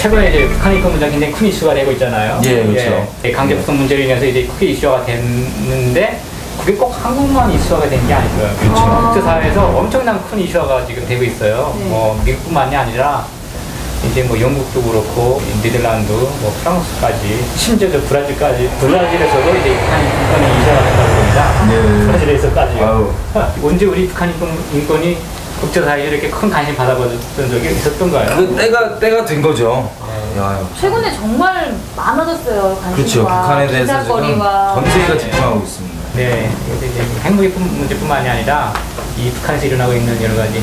최근에 이제 북한 인권 문제가 굉장히 큰 이슈가 되고 있잖아요. 예, 그렇죠. 예, 강제 북송 문제로 인해서 이제 크게 이슈가 됐는데 그게 꼭 한국만 이슈화가 된 게 아니고요. 그렇죠. 국제사회에서 엄청난 큰 이슈화가 지금 되고 있어요. 네. 뭐 미국뿐만이 아니라 이제 뭐 영국도 그렇고 니들란드, 뭐 프랑스까지, 심지어 저 브라질에서도 이제 북한 인권이 이슈화가 된다고 합니다. 네. 브라질에서까지요. 언제 우리 북한 인권이 국제사회에 이렇게 큰 관심 받아봤던 적이 있었던가요? 그 때가 된 거죠. 최근에 정말 많아졌어요. 관심과 그렇죠. 북한에 대해서 지금 기사거리와. 전 세계가 집중하고 있습니다. 네, 이제 핵무기 문제뿐만이 아니라 이 북한에서 일어나고 있는 여러 가지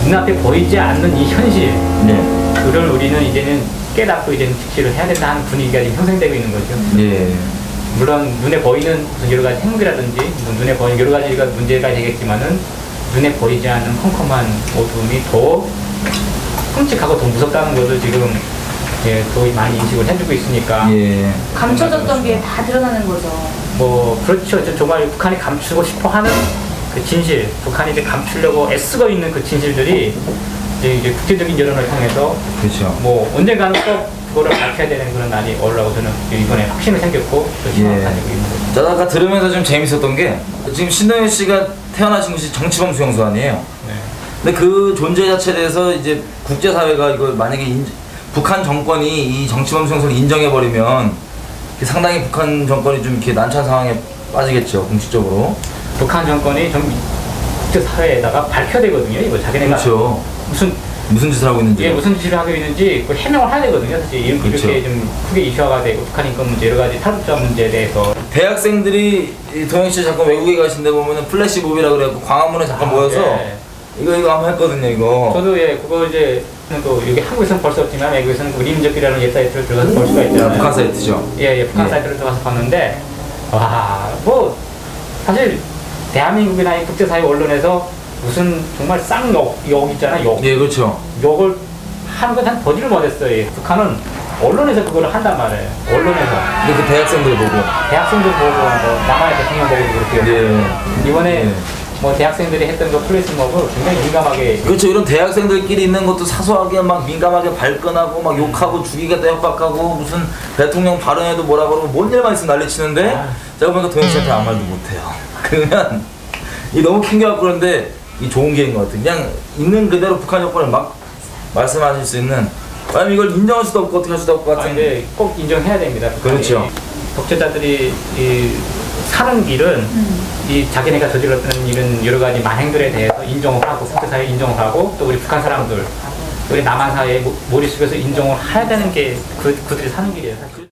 눈앞에 보이지 않는 이 현실, 네. 그걸 우리는 이제는 깨닫고 이제는 직시를 해야 된다 하는 분위기가 지금 형성되고 있는 거죠. 예. 물론 눈에 보이는 무슨 여러 가지 핵무기라든지 눈에 보이는 여러 가지가 문제가 되겠지만은 눈에 보이지 않는 컴컴한 어둠이 더 끔찍하고 더 무섭다는 것을 지금 더 많이 인식을 해주고 있으니까. 예. 감춰졌던 게 다 드러나는 거죠. 뭐 그렇죠. 정말 북한이 감추고 싶어하는 그 진실, 북한이 이제 감추려고 애쓰고 있는 그 진실들이 이제 국제적인 여론을 통해서 그렇죠. 뭐 언젠가는 꼭 그거를 밝혀야 되는 그런 날이 오려고 저는 이번에 확신을 생겼고 또 희망을 가지고 있는 거죠. 저도 아까 들으면서 좀 재밌었던 게 지금 신동엽 씨가 태어나신 곳이 정치범 수용소 아니에요. 네. 근데 그 존재 자체에 대해서 이제 국제사회가 이거 만약에 북한 정권이 이 정치범 수용소를 인정해버리면 상당히 북한 정권이 좀 이렇게 난처한 상황에 빠지겠죠, 공식적으로. 북한 정권이 좀 국제사회에다가 밝혀야 되거든요. 이거 자기네가 그렇죠. 무슨 짓을 하고 있는지. 이게 무슨 짓을 하고 있는지 그 해명을 해야 되거든요. 사실 그렇죠. 이렇게 좀 크게 이슈화가 되고 북한 인권 문제 여러 가지 탈북자 문제에 대해서 대학생들이 동영 씨 잠깐 외국에 가신데 보면은 플래시몹이라 그래갖고 광화문에 잠깐 모여서 예. 이거 한번 했거든요, 이거. 저도 그거 이제 또 여기 한국에서는 볼 수 없지만 외국에서는 그 우리민족이라는 웹사이트를 들어가서 볼 수가 있잖아요. 북한 사이트죠. 예, 북한 사이트를 들어가서 봤는데 뭐 사실 대한민국이나 이 국제사회 언론에서 무슨 정말 쌍욕 있잖아요. 욕. 예, 그렇죠. 욕을 하는 건 한 보지를 못했어요. 북한은 언론에서 그걸 한단 말이에요. 언론에서. 근데 그 대학생들 보고. 대학생들 보고 뭐 남한의 대통령 보고 그렇게. 네. 이번에 네. 뭐 대학생들이 했던 그 플래시몹을 굉장히 민감하게. 그렇죠. 이런 대학생들끼리 있는 것도 사소하게 막 민감하게 발끈하고 막 욕하고 죽이겠다 협박하고 무슨 대통령 발언에도 뭐라 그러고 뭔 일만 있으면 난리치는데 제가 보니까 동현 씨한테 아무 말도 못해요. 그러면 이 너무 캥겨갖고 그런데 이 좋은 기회인 것 같아요. 그냥 있는 그대로 북한 정권을 막 말씀하실 수 있는, 왜냐면 이걸 인정할 수도 없고 어떻게 할 수도 없고 같은데 꼭 인정해야 됩니다. 그렇죠. 독재자들이 사는 길은 이 자기네가 저질렀던 이런 여러 가지 만행들에 대해서 인정을 하고 국제사회에 인정을 하고 또 우리 북한 사람들, 우리 남한 사회의 머릿속에서 인정을 해야 되는 게 그들이 사는 길이에요. 사실.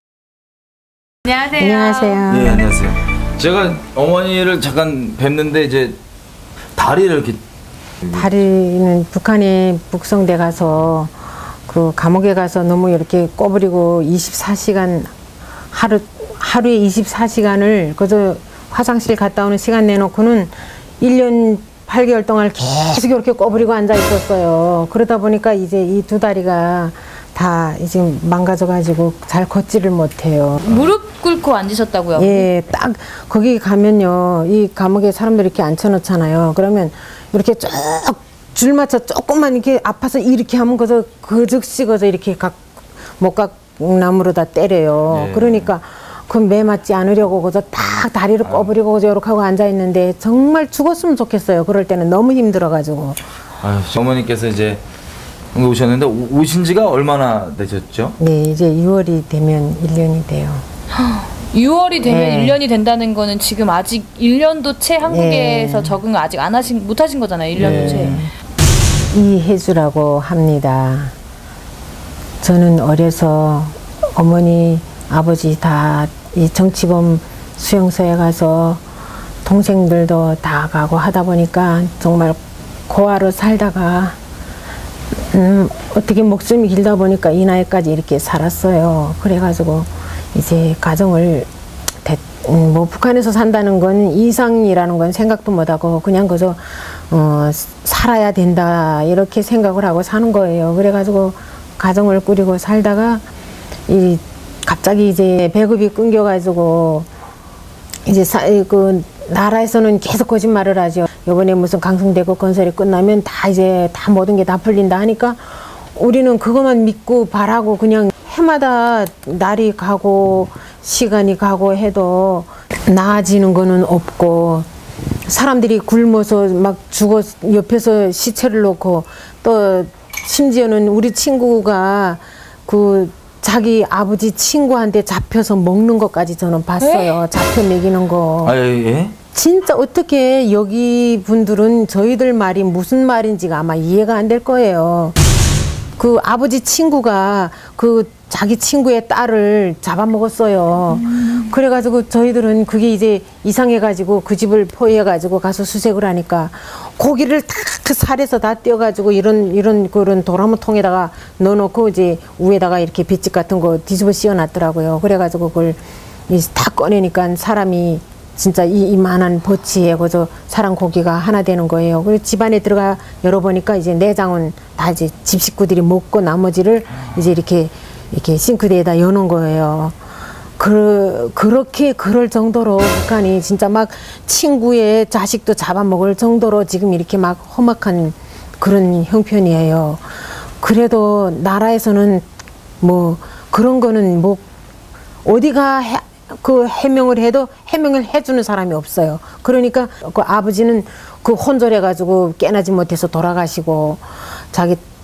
안녕하세요. 안녕하세요. 네, 안녕하세요. 제가 어머니를 잠깐 뵙는데 이제 다리를 이렇게. 다리는 북한에 북송돼 가서 그 감옥에 가서 너무 이렇게 꼬부리고 24시간 하루에 24시간을 그저 화장실 갔다 오는 시간 내놓고는 1년 8개월 동안 계속 이렇게 꼬부리고 앉아 있었어요. 그러다 보니까 이제 이 두 다리가 다 이제 망가져가지고 잘 걷지를 못해요. 무릎 꿇고 앉으셨다고요? 예, 딱 거기 가면요, 이 감옥에 사람들 이렇게 앉혀놓잖아요. 그러면 이렇게 쭉 줄 맞춰 조금만 이렇게 아파서 이렇게 하면 그 즉시 이렇게 목각나무로 다 때려요. 네. 그러니까 그 매 맞지 않으려고 그저 딱 다리를 꼬부리고 이렇게 하고 앉아 있는데 정말 죽었으면 좋겠어요. 그럴 때는 너무 힘들어가지고. 아유, 어머니께서 이제 오셨는데 오신 지가 얼마나 되셨죠? 네, 이제 6월이 되면 1년이 돼요. 6월이 되면 네. 1년이 된다는 거는 지금 아직 1년도 채 한국에서 네. 적응을 아직 못 하신 거잖아요. 1년도 채. 이혜주라고 합니다. 저는 어려서 어머니, 아버지 다 이 정치범 수용소에 가서 동생들도 다 가고 하다 보니까 정말 고아로 살다가 어떻게 목숨이 길다 보니까 이 나이까지 이렇게 살았어요. 그래가지고 이제 가정을 뭐 북한에서 산다는 건 이상이라는 건 생각도 못하고 그냥 그저 살아야 된다 이렇게 생각을 하고 사는 거예요. 그래가지고 가정을 꾸리고 살다가 갑자기 이제 배급이 끊겨가지고 이제 그 나라에서는 계속 거짓말을 하죠. 이번에 무슨 강성대교 건설이 끝나면 다 이제 다 모든 게 다 풀린다 하니까 우리는 그것만 믿고 바라고 그냥 해마다 날이 가고 시간이 가고 해도 나아지는 거는 없고 사람들이 굶어서 막 죽어 옆에서 시체를 놓고 또 심지어는 우리 친구가 그 자기 아버지 친구한테 잡혀서 먹는 것까지 저는 봤어요. 잡혀 먹이는 거. 아, 예? 진짜 어떻게 여기 분들은 저희들 말이 무슨 말인지가 아마 이해가 안 될 거예요. 그 아버지 친구가 그 자기 친구의 딸을 잡아먹었어요. 그래가지고 저희들은 그게 이제 이상해가지고 그 집을 포위해가지고 가서 수색을 하니까 고기를 다 그 살에서 다 떼어가지고 이런 그런 도라무통에다가 넣어놓고 이제 위에다가 이렇게 볏짚 같은 거 뒤집어 씌워놨더라고요. 그래가지고 그걸 다 꺼내니까 사람이 진짜 이만한 버치에 그저 사람 고기가 하나 되는 거예요. 그리고 집안에 들어가 열어보니까 이제 내장은 다 이제 집 식구들이 먹고 나머지를 이제 이렇게 싱크대에다 여놓은 거예요. 그렇게 그럴 정도로 북한이 진짜 막 친구의 자식도 잡아먹을 정도로 지금 이렇게 막 험악한 그런 형편이에요. 그래도 나라에서는 뭐 그런 거는 뭐 어디가 그 해명을 해도 해명을 해주는 사람이 없어요. 그러니까 그 아버지는 그 혼절해가지고 깨나지 못해서 돌아가시고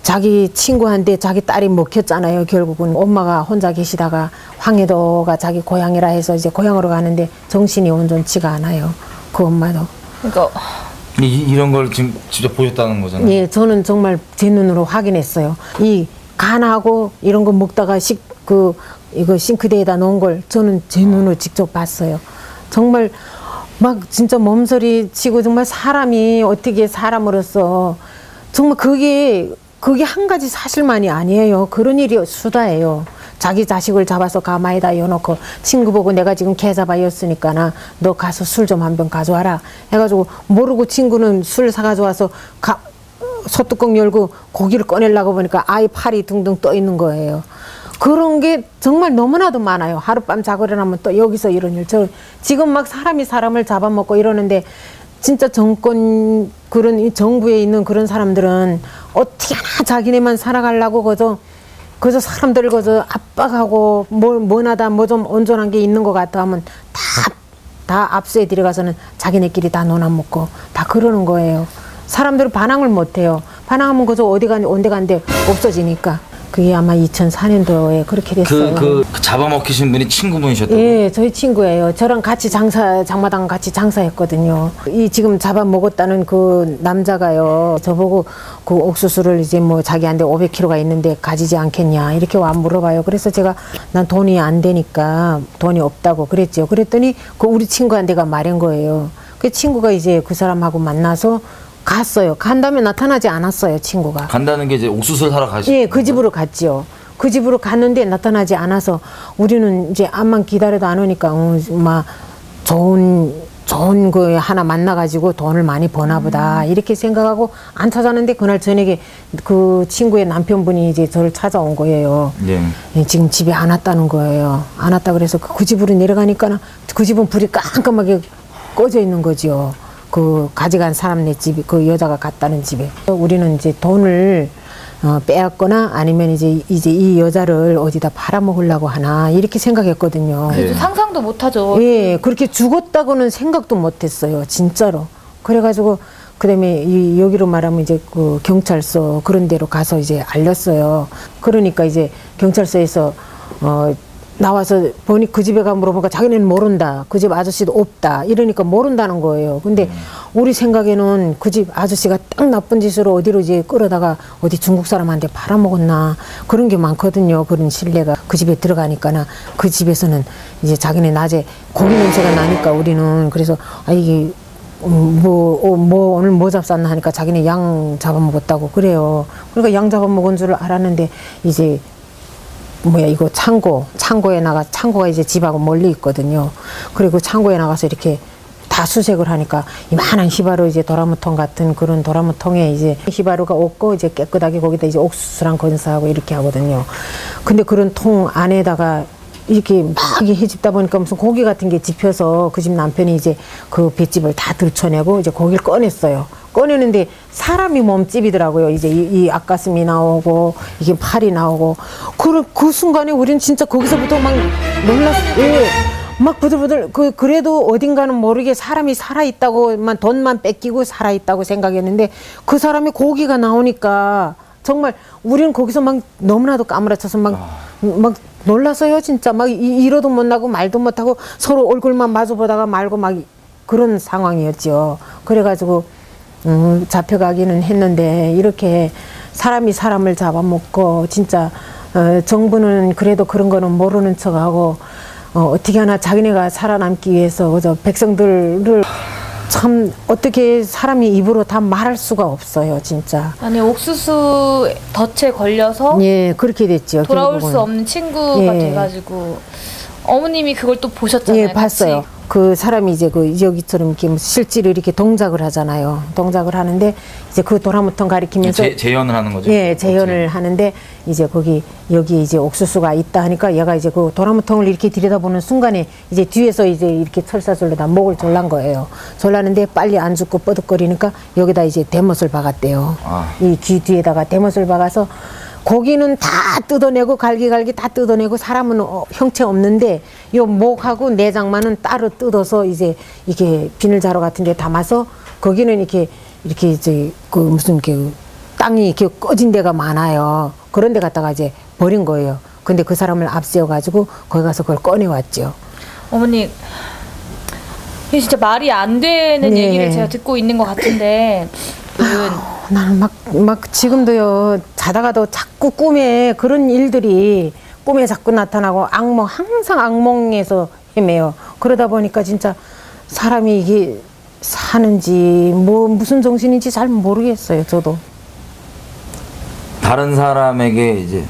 자기 친구한테 자기 딸이 먹혔잖아요. 결국은 엄마가 혼자 계시다가 황해도가 자기 고향이라 해서 이제 고향으로 가는데 정신이 온전치가 않아요. 그 엄마도. 그러니까 이런 걸 지금 직접 보셨다는 거잖아요. 예, 저는 정말 제 눈으로 확인했어요. 이 간하고 이런 거 먹다가 이거 싱크대에다 놓은 걸 저는 제 눈으로 직접 봤어요. 정말 막 진짜 몸서리 치고 정말 사람이 어떻게 사람으로서 정말 그게 한 가지 사실만이 아니에요. 그런 일이 수다예요. 자기 자식을 잡아서 가마에다 넣어놓고 친구 보고 내가 지금 개 잡아였으니까 너 가서 술 좀 한 병 가져와라 해가지고 모르고 친구는 술 사가져와서 소뚜껑 열고 고기를 꺼내려고 보니까 아이 팔이 둥둥 떠 있는 거예요. 그런 게 정말 너무나도 많아요. 하룻밤 자고 일어나면 또 여기서 이런 일. 지금 막 사람이 사람을 잡아먹고 이러는데 진짜 정권 그런 이 정부에 있는 그런 사람들은 어떻게 하나 자기네만 살아가려고 그저 사람들 그저 압박하고 뭐나다 뭐 좀 온전한 게 있는 것 같아 하면 다 압수해 들어가서는 자기네끼리 다 논아먹고 다 그러는 거예요. 사람들은 반항을 못해요. 반항하면 그저 어디 간데 온데 간데 없어지니까. 그게 아마 2004년도에 그렇게 됐어요. 그 잡아먹히신 분이 친구분이셨다고? 예, 저희 친구예요. 저랑 같이 장마당 같이 장사했거든요. 이 지금 잡아먹었다는 그 남자가요. 저보고 그 옥수수를 이제 뭐 자기한테 500kg가 있는데 가지지 않겠냐 이렇게 와 물어봐요. 그래서 제가 난 돈이 안 되니까 돈이 없다고 그랬죠. 그랬더니 그 우리 친구한테가 말한 거예요. 그 친구가 이제 그 사람하고 만나서 갔어요. 간 다음에 나타나지 않았어요, 친구가. 간다는 게 이제 옥수수를 사러 가시죠? 예, 그 집으로 갔죠. 그 집으로 갔는데 나타나지 않아서 우리는 이제 암만 기다려도 안 오니까 막 좋은 거 하나 만나가지고 돈을 많이 버나 보다 이렇게 생각하고 안 찾았는데 그날 저녁에 그 친구의 남편분이 이제 저를 찾아온 거예요. 네. 예, 지금 집에 안 왔다는 거예요. 안 왔다 그래서 그 집으로 내려가니까 그 집은 불이 깜깜하게 꺼져 있는 거죠. 그 가져간 사람네 집이 그 여자가 갔다는 집에 우리는 이제 돈을 빼앗거나 아니면 이제 이 여자를 어디다 팔아먹으려고 하나 이렇게 생각했거든요. 그래도 상상도 못하죠. 예, 그렇게 죽었다고는 생각도 못했어요, 진짜로. 그래가지고 그다음에 여기로 말하면 이제 그 경찰서 그런 데로 가서 이제 알렸어요. 그러니까 이제 경찰서에서 나와서 보니 그 집에 가 물어보니까 자기는 모른다. 그 집 아저씨도 없다. 이러니까 모른다는 거예요. 근데 우리 생각에는 그 집 아저씨가 딱 나쁜 짓으로 어디로 이제 끌어다가 어디 중국 사람한테 팔아먹었나 그런 게 많거든요. 그런 신뢰가 그 집에 들어가니까나 그 집에서는 이제 자기네 낮에 고기 냄새가 나니까 우리는 그래서 이게 오늘 뭐 잡쌌나 하니까 자기네 양 잡아먹었다고 그래요. 그러니까 양 잡아먹은 줄 알았는데 이제 이거 창고가 이제 집하고 멀리 있거든요. 그리고 창고에 나가서 이렇게 다 수색을 하니까 이만한 히바루 이제 도라무통 같은 그런 도라무통에 이제 히바루가 없고 이제 깨끗하게 거기다 이제 옥수수랑 건사하고 이렇게 하거든요. 근데 그런 통 안에다가 이렇게 막 해집다 보니까 무슨 고기 같은 게 집혀서 그 집 남편이 이제 그 볏짚을 다 들춰내고 이제 고기를 꺼냈어요. 꺼내는데 사람이 몸집이더라고요. 이제 이 앞가슴이 나오고 이게 팔이 나오고 그 순간에 우리는 진짜 거기서부터 막 놀랐어요. 예. 막 부들부들 그래도 어딘가는 모르게 사람이 살아있다고만 돈만 뺏기고 살아있다고 생각했는데 그 사람이 고기가 나오니까 정말 우리는 거기서 막 너무나도 까무라쳐서 막 놀라서요. 진짜 막 이러도 못 나고 말도 못하고 서로 얼굴만 마주보다가 말고 막 그런 상황이었죠. 그래가지고 잡혀가기는 했는데 이렇게 사람이 사람을 잡아먹고 진짜 정부는 그래도 그런 거는 모르는 척하고 어떻게 하나 자기네가 살아남기 위해서 그저 백성들을 참 어떻게 사람이 입으로 다 말할 수가 없어요, 진짜. 아니 옥수수 덫에 걸려서 예, 그렇게 됐죠. 돌아올 결국은. 수 없는 친구가 예. 돼가지고 어머님이 그걸 또 보셨잖아요. 예, 봤어요. 같이. 그 사람이 이제 여기처럼 이렇게 실제로 이렇게 동작을 하잖아요. 동작을 하는데 이제 그 도라무통 가리키면서 재현을 하는 거죠. 예, 재현을 하는데 이제 여기 이제 옥수수가 있다 하니까 얘가 이제 그 도라무통을 이렇게 들여다보는 순간에 이제 뒤에서 이제 이렇게 철사줄로다 목을 졸란 거예요. 졸라는데 빨리 안 죽고 뻐득거리니까 여기다 이제 대못을 박았대요. 이 귀 뒤에다가 대못을 박아서 고기는 다 뜯어내고 갈기갈기 다 뜯어내고 사람은 형체 없는데 요 목하고 내장만은 따로 뜯어서 이제 이렇게 비닐자루 같은 데 담아서 거기는 이렇게 이제 그 무슨 그 땅이 이렇게 꺼진 데가 많아요. 그런 데 갖다가 이제 버린 거예요. 근데 그 사람을 앞세워 가지고 거기 가서 그걸 꺼내왔죠. 어머니 이게 진짜 말이 안 되는 네. 얘기를 제가 듣고 있는 것 같은데 나는 막 지금도요 자다가도 자꾸 꿈에 그런 일들이 꿈에 자꾸 나타나고 항상 악몽에서 헤매요. 그러다 보니까 진짜 사람이 이게 사는지 무슨 정신인지 잘 모르겠어요. 저도 다른 사람에게 이제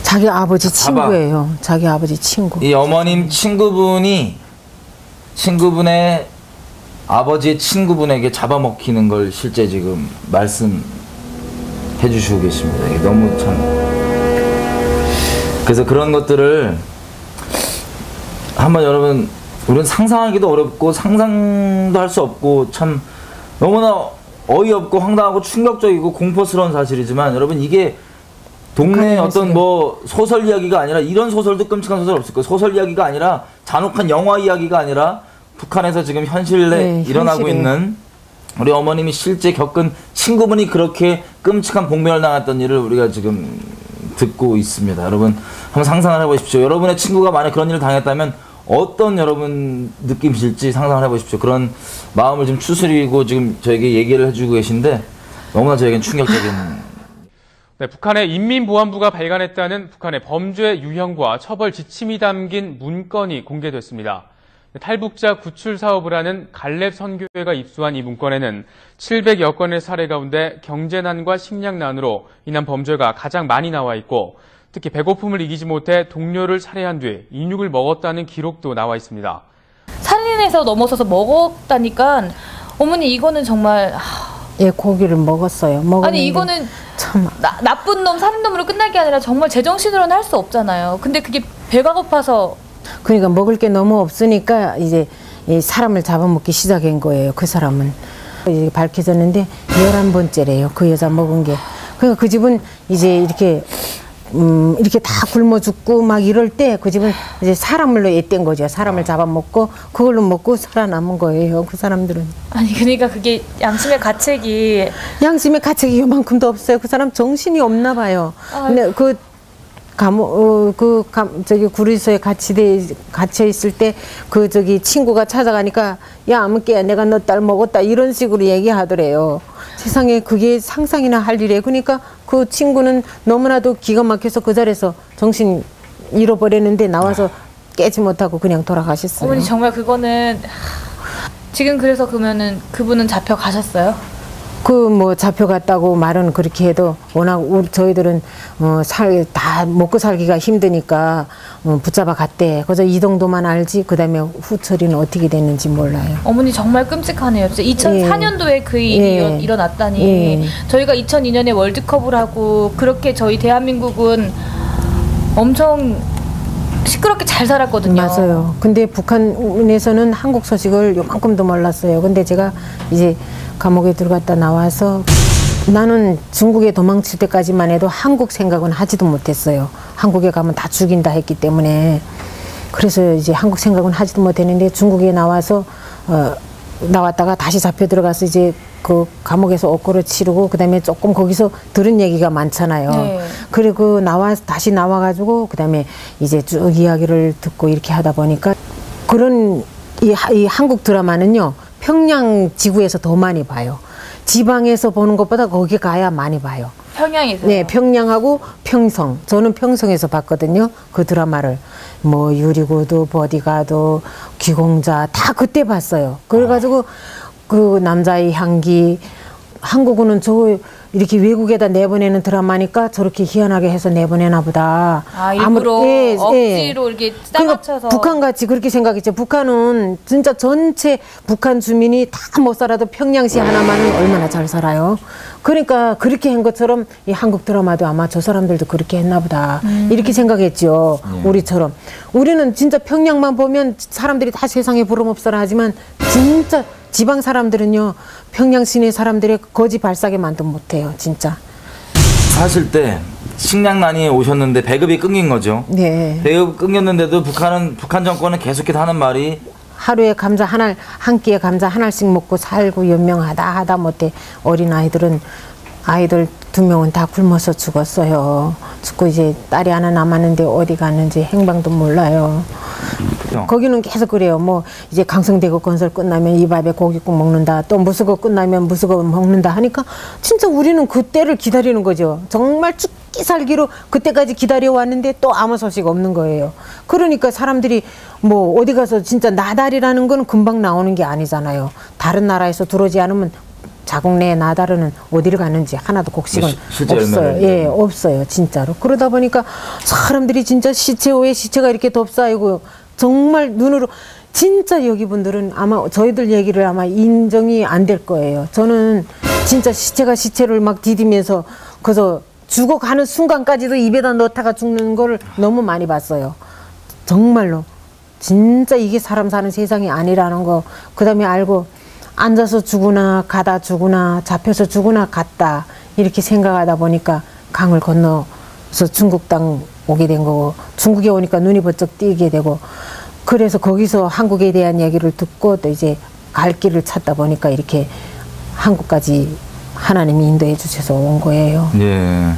자기 아버지 친구예요. 자기 아버지 친구. 이 어머님 친구분의 아버지의 친구분에게 잡아먹히는 걸 실제 지금 말씀해 주시고 계십니다. 이게 너무 참. 그래서 그런 것들을 한번 여러분, 우리는 상상하기도 어렵고 상상도 할 수 없고 참 너무나 어이없고 황당하고 충격적이고 공포스러운 사실이지만 여러분 이게 동네의 어떤 뭐 소설 이야기가 아니라 이런 소설도 끔찍한 소설 없을 거예요. 소설 이야기가 아니라 잔혹한 영화 이야기가 아니라 북한에서 지금 현실에 일어나고 있는 우리 어머님이 실제 겪은 친구분이 그렇게 끔찍한 봉변을 당했던 일을 우리가 지금 듣고 있습니다. 여러분 한번 상상을 해보십시오. 여러분의 친구가 만약 그런 일을 당했다면 어떤 여러분 느낌이실지 상상을 해보십시오. 그런 마음을 좀 추스리고 지금 저에게 얘기를 해주고 계신데 너무나 저에겐 충격적인. 네, 북한의 인민보안부가 발간했다는 북한의 범죄 유형과 처벌 지침이 담긴 문건이 공개됐습니다. 탈북자 구출 사업을 하는 갈렙 선교회가 입수한 이 문건에는 700여 건의 사례 가운데 경제난과 식량난으로 인한 범죄가 가장 많이 나와 있고 특히 배고픔을 이기지 못해 동료를 살해한 뒤 인육을 먹었다는 기록도 나와 있습니다. 살인해서 넘어서서 먹었다니까 어머니 이거는 정말 예, 고기를 먹었어요. 아니 이거는 참 나쁜 놈 살인놈으로 끝날 게 아니라 정말 제정신으로는 할 수 없잖아요. 근데 그게 배가 고파서 그러니까 먹을 게 너무 없으니까 이제 이 사람을 잡아먹기 시작한 거예요. 그 사람은. 이제 밝혀졌는데 11번째래요. 그 여자 먹은 게. 그러니까 그 집은 이제 이렇게 다 굶어 죽고 막 이럴 때 그 집은 이제 사람을로 애뗀 거죠. 사람을 잡아먹고 그걸로 먹고 살아남은 거예요. 그 사람들은. 아니 그러니까 그게 양심의 가책이 요만큼도 없어요. 그 사람 정신이 없나 봐요. 근데 저기 구리소에 갇혀 있을 때 저기 친구가 찾아가니까 야 아무개야 내가 너 딸 먹었다 이런 식으로 얘기하더래요. 세상에 그게 상상이나 할 일이에요. 그러니까 그 친구는 너무나도 기가 막혀서 그 자리에서 정신 잃어버렸는데 나와서 깨지 못하고 그냥 돌아가셨어요. 어머니 정말 그거는 지금 그래서 그러면은 그분은 잡혀가셨어요? 뭐 잡혀갔다고 말은 그렇게 해도 워낙 저희들은 다 먹고 살기가 힘드니까 붙잡아 갔대. 그래서 이 정도만 알지 그다음에 후처리는 어떻게 됐는지 몰라요. 어머니 정말 끔찍하네요. 진짜 2004년도에 그 일이 일어났다니. 저희가 2002년에 월드컵을 하고 그렇게 저희 대한민국은 엄청 시끄럽게 잘 살았거든요. 맞아요. 근데 북한에서는 한국 소식을 요만큼도 몰랐어요. 근데 제가 이제 감옥에 들어갔다 나와서 나는 중국에 도망칠 때까지만 해도 한국 생각은 하지도 못했어요. 한국에 가면 다 죽인다 했기 때문에. 그래서 이제 한국 생각은 하지도 못했는데 중국에 나와서 나왔다가 다시 잡혀 들어가서 이제 그 감옥에서 옥고를 치르고 그다음에 조금 거기서 들은 얘기가 많잖아요. 네. 그리고 다시 나와가지고 그다음에 이제 쭉 이야기를 듣고 이렇게 하다 보니까 그런 이 한국 드라마는요 평양 지구에서 더 많이 봐요. 지방에서 보는 것보다 거기 가야 많이 봐요. 평양에서. 네, 평양하고 평성. 저는 평성에서 봤거든요. 그 드라마를. 뭐 유리구두, 버디가드, 귀공자 다 그때 봤어요. 그래가지고 그 남자의 향기, 한국은 이렇게 외국에다 내보내는 드라마니까 저렇게 희한하게 해서 내보내나 보다. 일부러 억지로 이렇게 그러니까 짜맞춰서. 북한같이 그렇게 생각했죠. 북한은 진짜 전체 북한 주민이 다 못 살아도 평양시 하나만은 얼마나 잘 살아요. 그러니까 그렇게 한 것처럼 이 한국 드라마도 아마 저 사람들도 그렇게 했나 보다. 이렇게 생각했죠. 우리처럼. 우리는 진짜 평양만 보면 사람들이 다 세상에 부름없어라 하지만 진짜 지방 사람들은요 평양 시내 사람들의 거지 발사게 만도 못해요. 진짜. 사실 때 식량난이 오셨는데 배급이 끊긴 거죠. 네. 배급 끊겼는데도 북한 정권은 계속해서 하는 말이 하루에 감자 한 끼에 감자 하나씩 먹고 살고 연명하다 하다 못해 어린 아이들 2명은 다 굶어서 죽었어요. 죽고 이제 딸이 하나 남았는데 어디 갔는지 행방도 몰라요. 그죠? 거기는 계속 그래요. 뭐 이제 강성대교 건설 끝나면 이 밥에 고깃국 먹는다. 또 무수거 끝나면 무수거 먹는다 하니까 진짜 우리는 그때를 기다리는 거죠. 정말 죽기 살기로 그때까지 기다려왔는데 또 아무 소식 없는 거예요. 그러니까 사람들이 뭐 어디 가서 진짜 나달이라는 건 금방 나오는 게 아니잖아요. 다른 나라에서 들어오지 않으면 자국 내 나달은 어디를 갔는지 하나도 곡식은 없어요. 예, 없어요. 진짜로. 그러다 보니까 사람들이 진짜 시체 위에 시체가 이렇게 덮싸이고 정말 눈으로 진짜 여기 분들은 아마 저희들 얘기를 아마 인정이 안 될 거예요. 저는 진짜 시체를 막 디디면서 그래서 죽어가는 순간까지도 입에다 넣다가 죽는 걸 너무 많이 봤어요. 정말로. 진짜 이게 사람 사는 세상이 아니라는 거 그다음에 알고 앉아서 죽으나 가다 죽으나 잡혀서 죽으나 갔다 이렇게 생각하다 보니까 강을 건너서 중국 땅 오게 된 거고 중국에 오니까 눈이 번쩍 띄게 되고 그래서 거기서 한국에 대한 얘기를 듣고 또 이제 갈 길을 찾다 보니까 이렇게 한국까지 하나님이 인도해 주셔서 온 거예요. 예.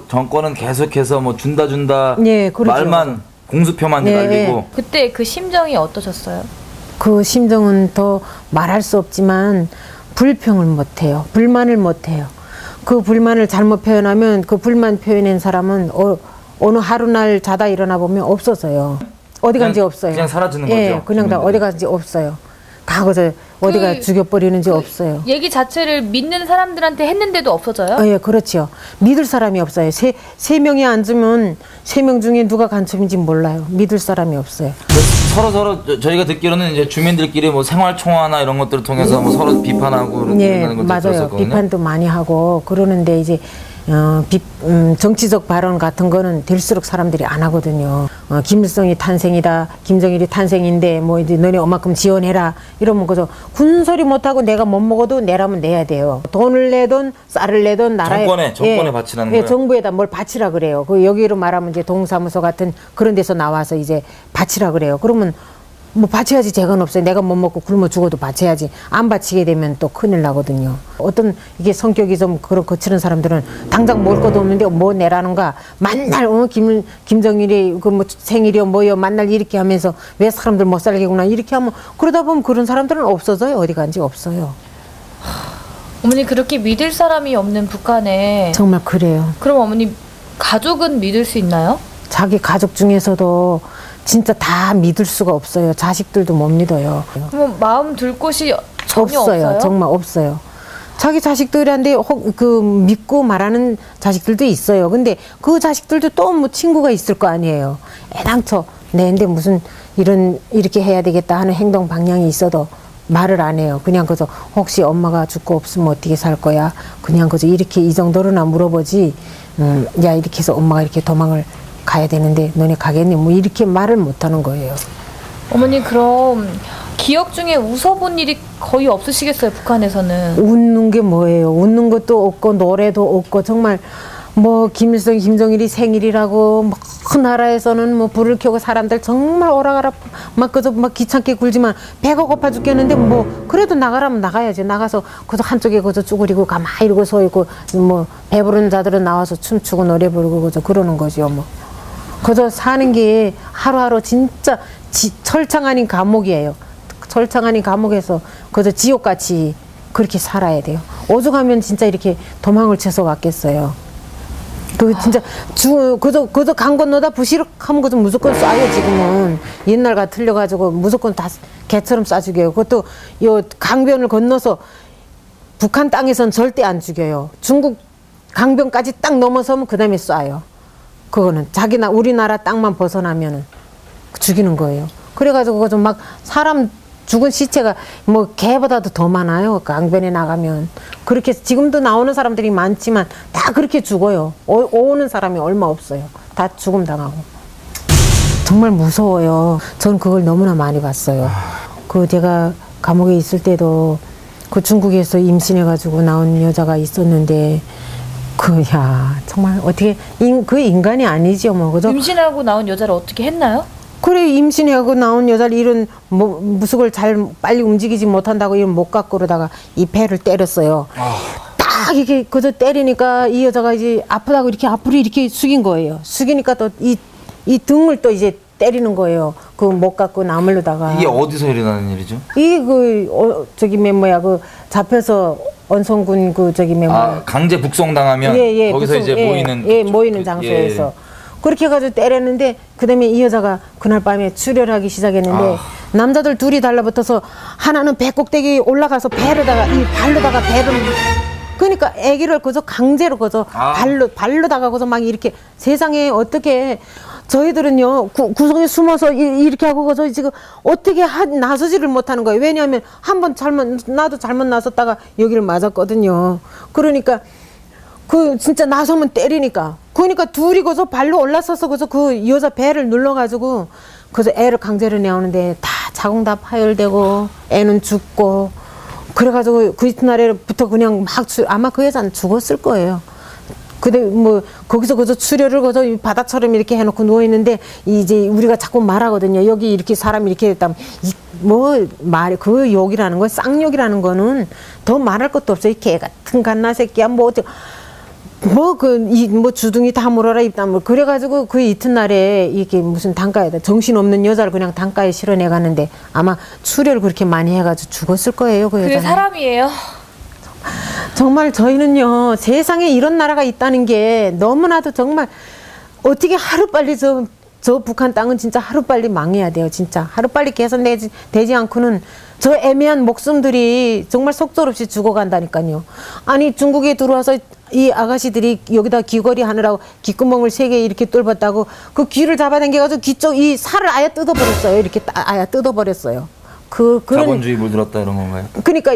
정권은 계속해서 뭐 준다 예, 그렇죠. 말만 공수표만 예, 날리고 예. 그때 그 심정이 어떠셨어요? 그 심정은 더 말할 수 없지만 불평을 못해요. 불만을 못해요. 그 불만을 잘못 표현하면 그 불만 표현한 사람은 어느 하루날 자다 일어나 보면 없어져요. 어디 간지 없어요. 그냥 사라지는 예, 거죠. 그냥 다 어디 간지 없어요. 다 거기서 어디가 죽여버리는지 없어요. 얘기 자체를 믿는 사람들한테 했는데도 없어져요? 예, 그렇죠. 믿을 사람이 없어요. 세 명이 앉으면 3명 중에 누가 간첩인지 몰라요. 믿을 사람이 없어요. 서로 저희가 듣기로는 이제 주민들끼리 뭐 생활 총화나 이런 것들을 통해서 뭐 서로 비판하고 예, 그런 것도 맞아요. 들었었거든요. 비판도 많이 하고 그러는데 이제 정치적 발언 같은 거는 될수록 사람들이 안 하거든요. 김일성이 탄생이다, 김정일이 탄생인데 뭐 이제 너네 엄마큼 지원해라 이러면 그저 군소리 못하고 내가 못 먹어도 내라면 내야 돼요. 돈을 내든 쌀을 내든 나라에 정권에 바치라는 예, 거예요? 정부에다 뭘 바치라 그래요. 그 여기로 말하면 이제 동사무소 같은 그런 데서 나와서 이제 바치라 그래요. 그러면 뭐 바쳐야지 재건 없어요. 내가 못 먹고 굶어 죽어도 바쳐야지. 안 바치게 되면 또 큰일 나거든요. 어떤 이게 성격이 좀 그런 거칠은 사람들은 당장 먹을 것도 없는데 뭐 내라는가. 만날 김정일이 그 뭐 생일이요 뭐요 만날 이렇게 하면서 왜 사람들 못 살게구나 이렇게 하면 그러다 보면 그런 사람들은 없어져요. 어디 간지 없어요. 어머니 그렇게 믿을 사람이 없는 북한에 정말 그래요. 그럼 어머니 가족은 믿을 수 있나요? 자기 가족 중에서도 진짜 다 믿을 수가 없어요. 자식들도 못 믿어요. 그럼 마음 둘 곳이 전혀 없어요? 정말 없어요. 자기 자식들한테 그 믿고 말하는 자식들도 있어요. 근데 그 자식들도 또 뭐 친구가 있을 거 아니에요. 애당초 내한테 무슨 이렇게 해야 되겠다 하는 행동 방향이 있어도 말을 안 해요. 그냥 그저 혹시 엄마가 죽고 없으면 어떻게 살 거야? 그냥 그저 이렇게 이 정도로나 물어보지. 야 이렇게 해서 엄마가 이렇게 도망을 가야 되는데 너네 가겠니? 뭐 이렇게 말을 못하는 거예요. 어머니 그럼 기억 중에 웃어본 일이 거의 없으시겠어요, 북한에서는? 웃는 게 뭐예요? 웃는 것도 없고 노래도 없고 정말 뭐 김일성, 김정일이 생일이라고 뭐 나라에서는 뭐 불을 켜고 사람들 정말 오라가라 막 그저 막 귀찮게 굴지만 배가 고파 죽겠는데 뭐 그래도 나가라면 나가야지. 나가서 그저 한쪽에 그저 쭈그리고 가만히 이러고 서 있고 뭐 배부른 자들은 나와서 춤추고 노래 부르고 그저 그러는 거죠 뭐. 그저 사는 게 하루하루 진짜 철창 아닌 감옥이에요. 철창 아닌 감옥에서 그저 지옥같이 그렇게 살아야 돼요. 오죽하면 진짜 이렇게 도망을 쳐서 왔겠어요. 그 진짜 그저 강 건너다 부시럭하면 그저 무조건 쏴요. 지금은 옛날과 틀려가지고 무조건 다 개처럼 쏴 죽여요. 그것도 요 강변을 건너서 북한 땅에선 절대 안 죽여요. 중국 강변까지 딱 넘어서면 그 다음에 쏴요. 그거는 우리나라 땅만 벗어나면은 죽이는 거예요. 그래가지고 그저 막 사람 죽은 시체가 뭐 개보다도 더 많아요. 강변에 나가면. 그렇게 지금도 나오는 사람들이 많지만 다 그렇게 죽어요. 오는 사람이 얼마 없어요. 다 죽음 당하고. 정말 무서워요. 전 그걸 너무나 많이 봤어요. 그 제가 감옥에 있을 때도 그 중국에서 임신해가지고 나온 여자가 있었는데 정말 어떻게 그 인간이 아니죠 뭐. 그죠? 임신하고 나온 여자를 어떻게 했나요? 그래 임신하고 나온 여자를 이런 무속을 잘 빨리 움직이지 못한다고 이런 못 갖고 그러다가 이 배를 때렸어요. 딱 이렇게 그저 때리니까 이 여자가 이제 아프다고 이렇게 앞으로 이렇게 숙인 거예요. 숙이니까 또 이 등을 또 이제 때리는 거예요. 그 못 갖고 나물로다가. 이게 어디서 일어나는 일이죠? 이게 저기 뭐야 그 잡혀서 언성군 강제 북송당하면 거기서 이제 모이는 장소에서. 그렇게 해가지고 때렸는데 그다음에 이 여자가 그날 밤에 출혈하기 시작했는데 남자들 둘이 달라붙어서 하나는 배 꼭대기 올라가서 발로다가 배를 그러니까 아기를 그저 강제로 그저 발로다가 그저 막 이렇게 세상에 어떻게 저희들은요 구석에 숨어서 이렇게 하고 그저 지금 어떻게 나서지를 못하는 거예요. 왜냐하면 한번 나도 잘못 나섰다가 여기를 맞았거든요. 그러니까 그 진짜 나서면 때리니까. 그러니까 둘이 거기서 발로 올라서서 그래서 그 여자 배를 눌러가지고 그래서 애를 강제로 내오는데 다 자궁 다 파열되고 애는 죽고 그래가지고 그 이튿날에부터 그냥 아마 그 여자는 죽었을 거예요. 근데 뭐 거기서 그저 출혈을 그저 바다처럼 이렇게 해놓고 누워 있는데 이제 우리가 자꾸 말하거든요. 여기 이렇게 사람이 이렇게 했다면 그 욕이라는 거 쌍욕이라는 거는 더 말할 것도 없어요. 이 개 같은 갓나 새끼야 뭐 어쩌고. 주둥이 다 물어라 입다 물 그래가지고 그 이튿날에 이게 무슨 단가에다 정신없는 여자를 그냥 단가에 실어내 가는데 아마 출혈을 그렇게 많이 해가지고 죽었을 거예요. 그 여자는. 그게 사람이에요. 정말 저희는요 세상에 이런 나라가 있다는 게 너무나도 정말 어떻게 하루빨리 저 북한 땅은 진짜 하루빨리 망해야 돼요. 진짜 하루빨리 개선되지 않고는 저 애매한 목숨들이 정말 속절없이 죽어간다니까요. 아니 중국에 들어와서 이 아가씨들이 여기다 귀걸이 하느라고 귓구멍을 3개 이렇게 뚫었다고 그 귀를 잡아당겨가지고 귀 쪽 이 살을 아예 뜯어버렸어요. 이렇게 아예 뜯어버렸어요. 그런 자본주의 물들었다 이런 건가요? 그러니까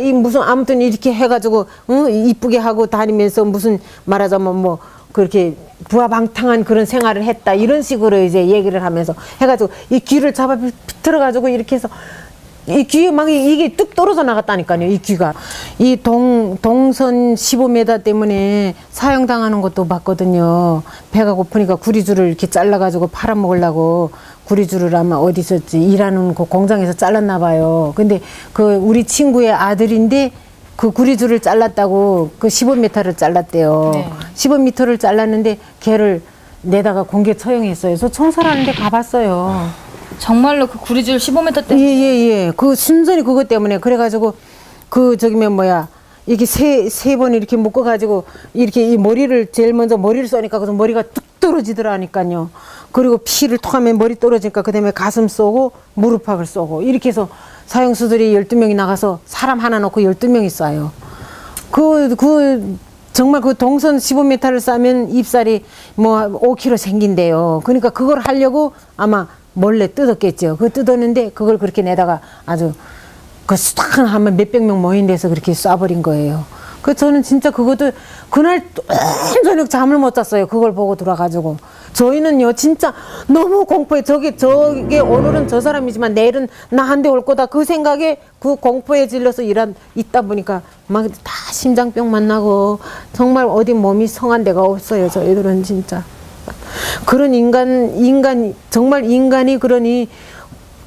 아무튼 이렇게 해가지고 이쁘게 하고 다니면서 무슨 말하자면 뭐 그렇게 부하방탕한 그런 생활을 했다 이런 식으로 이제 얘기를 하면서 해가지고 이 귀를 잡아 비틀어가지고 이렇게 해서 이 귀에 막 이게 뚝 떨어져 나갔다니까요. 이 귀가 이 동선 15m 때문에 사형당하는 것도 봤거든요. 배가 고프니까 구리줄을 이렇게 잘라가지고 팔아먹으려고 구리줄을 아마 어디서 일하는 그 공장에서 잘랐나 봐요. 근데 그 우리 친구의 아들인데 그 구리줄을 잘랐다고 그 15m를 잘랐대요. 네. 15m를 잘랐는데 걔를 내다가 공개 처형했어요. 저 청소하는데 가봤어요. 정말로 그 구리줄 15m 때문에. 예. 그 순전히 그것 때문에 그래가지고 이렇게 세 번 이렇게 묶어가지고 이렇게 이 머리를 제일 먼저 머리를 쏘니까 그래서 머리가 뚝 떨어지더라니까요. 그리고 피를 톡하면 머리 떨어지니까 그다음에 가슴 쏘고 무릎팍을 쏘고 이렇게 해서 사형수들이 12명이 나가서 사람 하나 놓고 12명이 쏴요. 정말 그 동선 15m를 싸면 입살이 뭐 5kg 생긴대요. 그러니까 그걸 하려고 아마 몰래 뜯었겠죠. 그거 뜯었는데 그걸 그렇게 내다가 아주 싹 하면 몇백 명 모인 데서 그렇게 쏴버린 거예요. 저는 진짜 그것도 그날 저녁 잠을 못 잤어요. 그걸 보고 돌아가지고 저희는요 진짜 너무 공포에 저게 오늘은 저 사람이지만 내일은 나한테 올 거다 그 생각에 그 공포에 질려서 있다 보니까 막 다 심장병 나고 정말 어디 몸이 성한 데가 없어요. 저희들은 진짜 그런 정말 인간이 그러니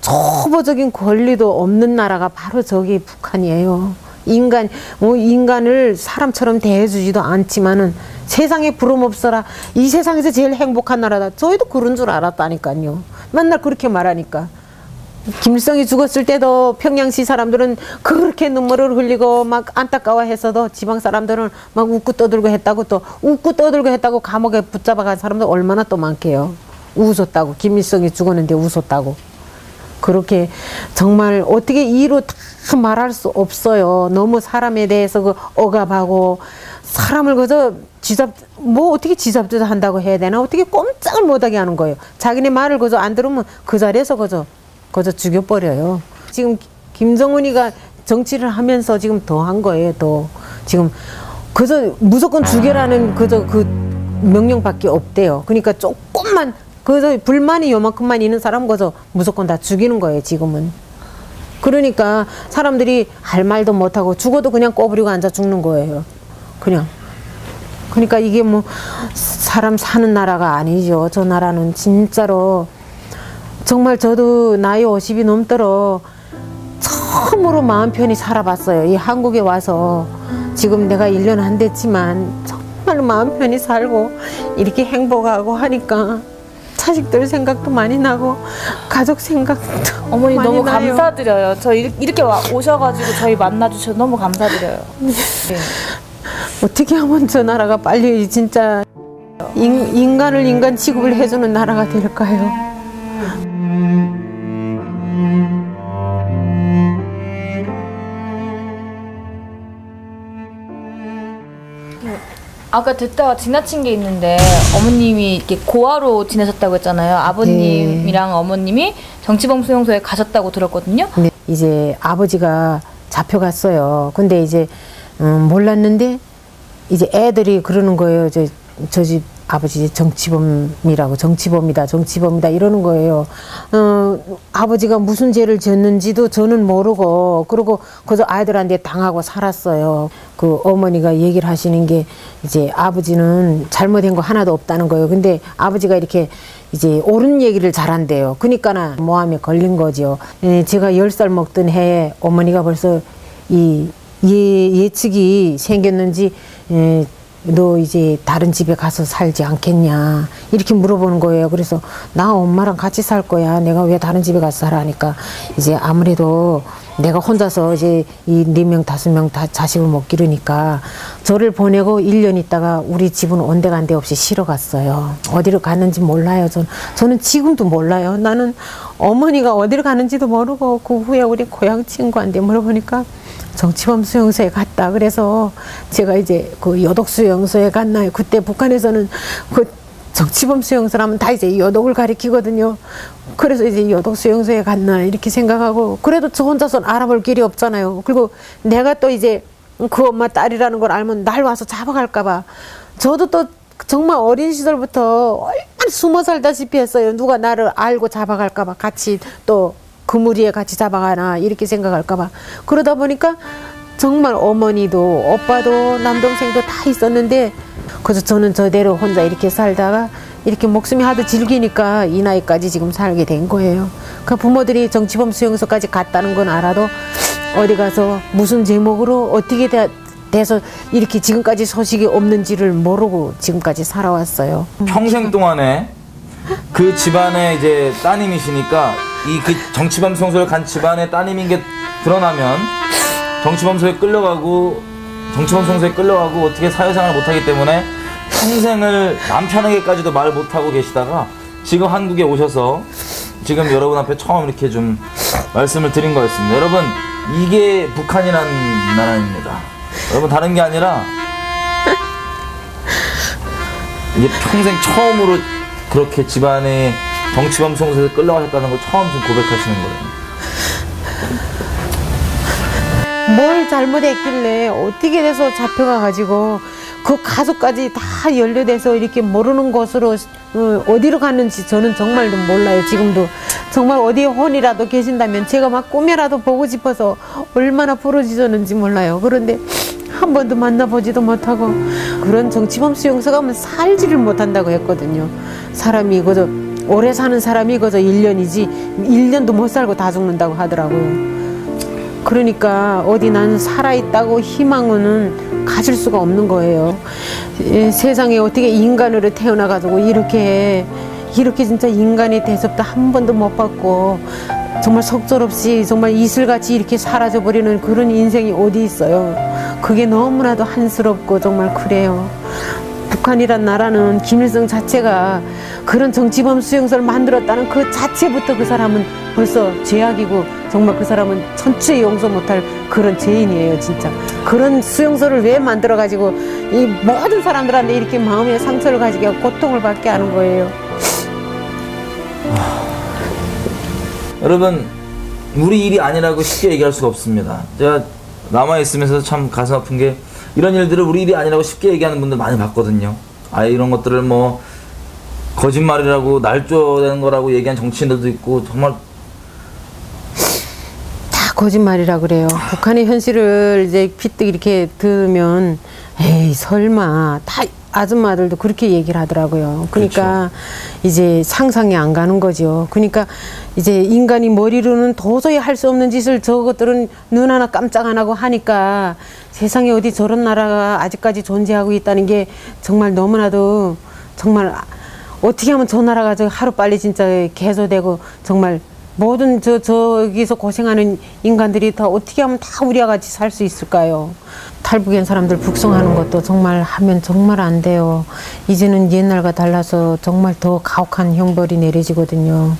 초보적인 권리도 없는 나라가 바로 저기 북한이에요. 인간을 사람처럼 대해주지도 않지만은 세상에 부름 없어라. 이 세상에서 제일 행복한 나라다. 저희도 그런 줄 알았다니까요. 맨날 그렇게 말하니까. 김일성이 죽었을 때도 평양시 사람들은 그렇게 눈물을 흘리고 막 안타까워했어도 지방 사람들은 막 웃고 떠들고 했다고 감옥에 붙잡아간 사람들 얼마나 또 많게요. 웃었다고. 김일성이 죽었는데 웃었다고. 그렇게 정말 어떻게 이로 다 말할 수 없어요. 너무 사람에 대해서 억압하고 사람을 그저 어떻게 쥐잡듯 한다고 해야 되나? 어떻게 꼼짝을 못하게 하는 거예요. 자기네 말을 그저 안 들으면 그 자리에서 그저 죽여버려요. 지금 김정은이가 정치를 하면서 지금 더 한 거예요. 더 지금 그저 무조건 죽여라는 그저 그 명령밖에 없대요. 그러니까 조금만 그저 불만이 요만큼만 있는 사람 그저 무조건 다 죽이는 거예요. 지금은. 그러니까 사람들이 할 말도 못하고 죽어도 그냥 꼬부리고 앉아 죽는 거예요. 그냥. 그러니까 이게 뭐 사람 사는 나라가 아니죠. 저 나라는 진짜로 정말 저도 나이 50이 넘도록 처음으로 마음 편히 살아봤어요. 이 한국에 와서 지금 내가 1년 안 됐지만 정말 마음 편히 살고 이렇게 행복하고 하니까 자식들 생각도 많이 나고 가족 생각도 어머니 많이 너무 나요. 감사드려요. 저 이렇게 오셔가지고 저희 만나주셔서 너무 감사드려요. 네. 어떻게 하면 저 나라가 빨리 진짜 인간을 인간 취급을 해주는 나라가 될까요? 아까 듣다가 지나친 게 있는데 어머님이 이렇게 고아로 지내셨다고 했잖아요. 아버님이랑 어머님이 정치범 수용소에 가셨다고 들었거든요. 네, 이제 아버지가 잡혀갔어요. 근데 이제 몰랐는데 이제 애들이 그러는 거예요. 저 집 아버지 정치범이다 이러는 거예요. 아버지가 무슨 죄를 졌는지도 저는 모르고 그러고 그저 아이들한테 당하고 살았어요. 그 어머니가 얘기를 하시는 게 이제 아버지는 잘못한 거 하나도 없다는 거예요. 근데 아버지가 이렇게 이제 옳은 얘기를 잘한대요. 그러니까 모함에 걸린 거죠. 제가 10살 먹던 해에 어머니가 벌써 이 예측이 생겼는지 너 이제 다른 집에 가서 살지 않겠냐 이렇게 물어보는 거예요. 그래서 나 엄마랑 같이 살 거야. 내가 왜 다른 집에 가서 살아 하니까 이제 아무래도 내가 혼자서 이제 이 4명 5명 다 자식을 못 기르니까 저를 보내고 1년 있다가 우리 집은 온데간데 없이 쉬러 갔어요. 어디로 갔는지 몰라요. 저는 지금도 몰라요. 나는 어머니가 어디로 가는지도 모르고 그 후에 우리 고향 친구한테 물어보니까 정치범 수용소에 갔다. 그래서 제가 이제 그 여독 수용소에 갔나요. 그때 북한에서는 그 정치범 수용소라면 다 이제 여독을 가리키거든요. 그래서 이제 여독 수용소에 갔나 이렇게 생각하고 그래도 저 혼자서는 알아볼 길이 없잖아요. 그리고 내가 또 이제 그 엄마 딸이라는 걸 알면 날 와서 잡아갈까 봐 저도 또 정말 어린 시절부터 얼마나 숨어 살다시피 했어요. 누가 나를 알고 잡아갈까 봐 같이 또 그무리에 같이 잡아가나 이렇게 생각할까 봐 그러다 보니까 정말 어머니도 오빠도 남동생도 다 있었는데 그래서 저는 저대로 혼자 이렇게 살다가 이렇게 목숨이 하도 질기니까 이 나이까지 지금 살게 된 거예요. 그 부모들이 정치범 수용소까지 갔다는 건 알아도 어디 가서 무슨 제목으로 어떻게 돼서 이렇게 지금까지 소식이 없는지를 모르고 지금까지 살아왔어요. 평생 동안에 그 집안의 이제 따님이시니까 그 정치범 수용소를 간 집안의 따님인 게 드러나면 정치범 수용소에 끌려가고 어떻게 사회생활을 못하기 때문에 평생을 남편에게까지도 말 못하고 계시다가 지금 한국에 오셔서 지금 여러분 앞에 처음 이렇게 좀 말씀을 드린 거였습니다. 여러분 이게 북한이라는 나라입니다. 여러분 다른 게 아니라 이제 평생 처음으로 그렇게 집안에 정치범 수용소에 끌려가셨다는 걸 처음 좀 고백하시는 거예요. 뭘 잘못했길래 어떻게 돼서 잡혀가 가지고 그 가족까지 다 연루돼서 이렇게 모르는 곳으로 어디로 갔는지 저는 정말 몰라요. 지금도 정말 어디에 혼이라도 계신다면 제가 막 꿈에라도 보고 싶어서 얼마나 부르짖었는지 몰라요. 그런데 한 번도 만나보지도 못하고 그런 정치범 수용소 가면 살지를 못한다고 했거든요. 사람이 그저 오래 사는 사람이 그저 1년이지 1년도 못 살고 다 죽는다고 하더라고요. 그러니까 어디 난 살아있다고 희망은 가질 수가 없는 거예요. 세상에 어떻게 인간으로 태어나가지고 이렇게 진짜 인간의 대접도 한 번도 못 받고 정말 속절없이 정말 이슬같이 이렇게 사라져버리는 그런 인생이 어디 있어요. 그게 너무나도 한스럽고 정말 그래요. 북한이란 나라는 김일성 자체가 그런 정치범 수용소를 만들었다는 그 자체부터 그 사람은 벌써 죄악이고 정말 그 사람은 천추에 용서 못할 그런 죄인이에요. 진짜 그런 수용소를 왜 만들어가지고 이 모든 사람들한테 이렇게 마음의 상처를 가지게 고통을 받게 하는 거예요. 여러분, 우리 일이 아니라고 쉽게 얘기할 수가 없습니다. 제가 남아있으면서 참 가슴 아픈 게 이런 일들을 우리 일이 아니라고 쉽게 얘기하는 분들 많이 봤거든요. 이런 것들을 뭐 거짓말이라고 날조되는 거라고 얘기한 정치인들도 있고 정말 다 거짓말이라 그래요. 북한의 현실을 이제 피뜩 이렇게 들으면 에이 설마 다 아줌마들도 그렇게 얘기를 하더라고요. 그러니까 그렇죠. 이제 상상이 안 가는 거죠. 그러니까 이제 인간이 머리로는 도저히 할 수 없는 짓을 저것들은 눈 하나 깜짝 안 하고 하니까 세상에 어디 저런 나라가 아직까지 존재하고 있다는 게 정말 너무나도 정말 어떻게 하면 저 나라가 저 하루빨리 진짜 개조되고 정말 모든 저기서 고생하는 인간들이 다 어떻게 하면 다 우리와 같이 살 수 있을까요? 탈북한 사람들 북송하는 것도 정말 하면 정말 안 돼요. 이제는 옛날과 달라서 정말 더 가혹한 형벌이 내려지거든요.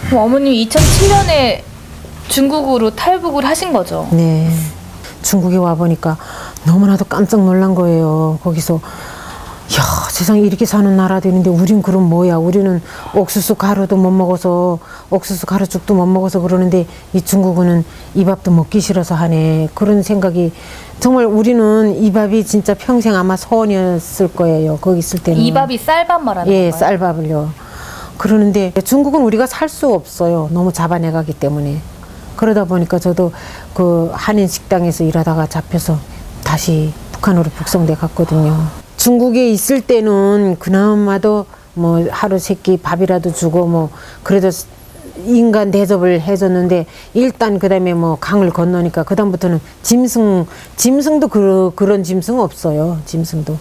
그럼 어머님 2007년에 중국으로 탈북을 하신 거죠? 네. 중국에 와보니까 너무나도 깜짝 놀란 거예요. 거기서 야, 세상에 이렇게 사는 나라도 있는데 우린 그럼 뭐야? 우리는 옥수수 가루도 못 먹어서 옥수수 가루죽도 못 먹어서 그러는데 이 중국은 이 밥도 먹기 싫어서 하네. 그런 생각이 정말 우리는 이 밥이 진짜 평생 아마 소원이었을 거예요. 거기 있을 때는. 이 밥이 쌀밥 말하는 예, 건가요? 쌀밥을요. 그러는데 중국은 우리가 살 수 없어요. 너무 잡아내가기 때문에. 그러다 보니까 저도 그 한인 식당에서 일하다가 잡혀서 다시 북한으로 북송돼 갔거든요. 중국에 있을 때는 그나마도 뭐 하루 세끼 밥이라도 주고 뭐 그래도 인간 대접을 해줬는데 일단 그다음에 뭐 강을 건너니까 그다음부터는 짐승도 그런 짐승 없어요. 짐승도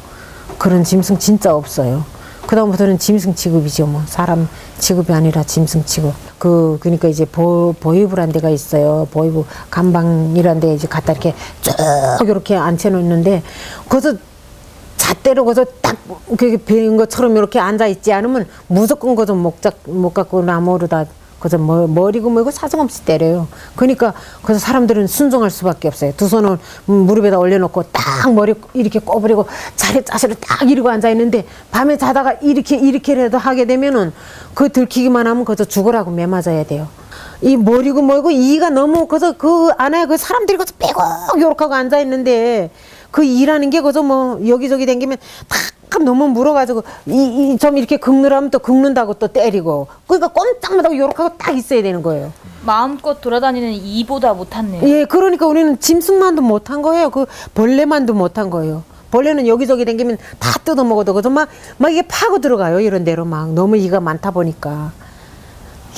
그런 짐승 진짜 없어요. 그다음부터는 짐승 취급이죠. 뭐 사람 취급이 아니라 짐승 취급. 그러니까 이제 보이부란 데가 있어요. 보이부 감방이란 데 이제 갖다 이렇게 쭉 이렇게 앉혀놓는데 거기서 잣대로 거기서 딱 그게 배인 것처럼 이렇게 앉아 있지 않으면 무조건 거기서 목 갖고 나무로다 거기서 머리고 뭐고 사정없이 때려요. 그러니까 거기서 사람들은 순종할 수밖에 없어요. 두 손을 무릎에다 올려놓고 딱 머리 이렇게 꼬부리고 자세로 딱 이러고 앉아 있는데 밤에 자다가 이렇게라도 하게 되면은 그 들키기만 하면 거기서 죽으라고 매맞아야 돼요. 이 머리고 뭐고 이가 너무 거기서 그 안에 그 사람들이 거기서 빼고 요렇게 하고 앉아 있는데 그 일하는 게 거기서 뭐 여기저기 댕기면 딱 너무 물어가지고 좀 이렇게 긁느라면 또 긁는다고 또 때리고 그러니까 꼼짝못하고 요렇게 하고 딱 있어야 되는 거예요. 마음껏 돌아다니는 이보다 못했네요. 예, 그러니까 우리는 짐승만도 못한 거예요. 그 벌레만도 못한 거예요. 벌레는 여기저기 댕기면 다 뜯어먹어도 그저 막 이게 파고 들어가요. 이런 데로 막 너무 이가 많다 보니까.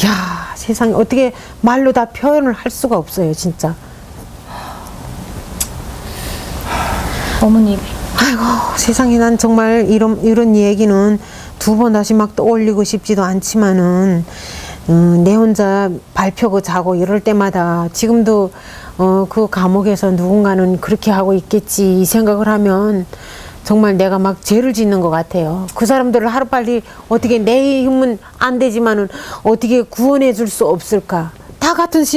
야, 세상에 어떻게 말로 다 표현을 할 수가 없어요, 진짜. 어머니. 아이고, 세상에 난 정말 이런 얘기는 두 번 다시 막 떠올리고 싶지도 않지만은 내 혼자 발 펴고 자고 이럴 때마다 지금도 그 감옥에서 누군가는 그렇게 하고 있겠지 이 생각을 하면 정말 내가 막 죄를 짓는 것 같아요. 그 사람들을 하루빨리 어떻게 내 힘은 안 되지만은 어떻게 구원해 줄 수 없을까?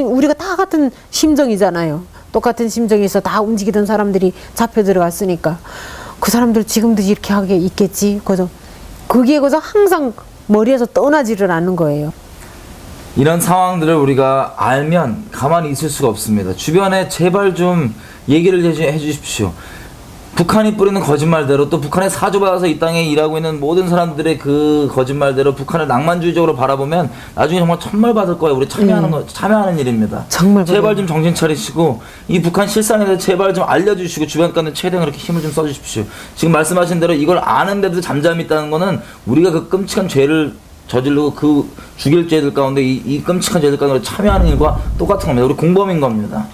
우리가 다 같은 심정이잖아요. 똑같은 심정에서 다 움직이던 사람들이 잡혀 들어갔으니까 그 사람들 지금도 이렇게 하게 있겠지. 그게 항상 머리에서 떠나지를 않는 거예요. 이런 상황들을 우리가 알면 가만히 있을 수가 없습니다. 주변에 제발 좀 얘기를 해 주십시오. 북한이 뿌리는 거짓말대로 또 북한에 사주받아서 이 땅에 일하고 있는 모든 사람들의 그 거짓말대로 북한을 낭만주의적으로 바라보면 나중에 정말 천벌 받을 거예요. 우리 참여하는 일입니다. 정말 제발 좀 정신 차리시고 이 북한 실상에 대해서 제발 좀 알려주시고 주변 가는 최대한 그렇게 힘을 좀 써주십시오. 지금 말씀하신 대로 이걸 아는데도 잠잠히 있다는 거는 우리가 그 끔찍한 죄를 저지르고 그 죽일 죄들 가운데 이 끔찍한 죄들 가운데 참여하는 일과 똑같은 겁니다. 우리 공범인 겁니다.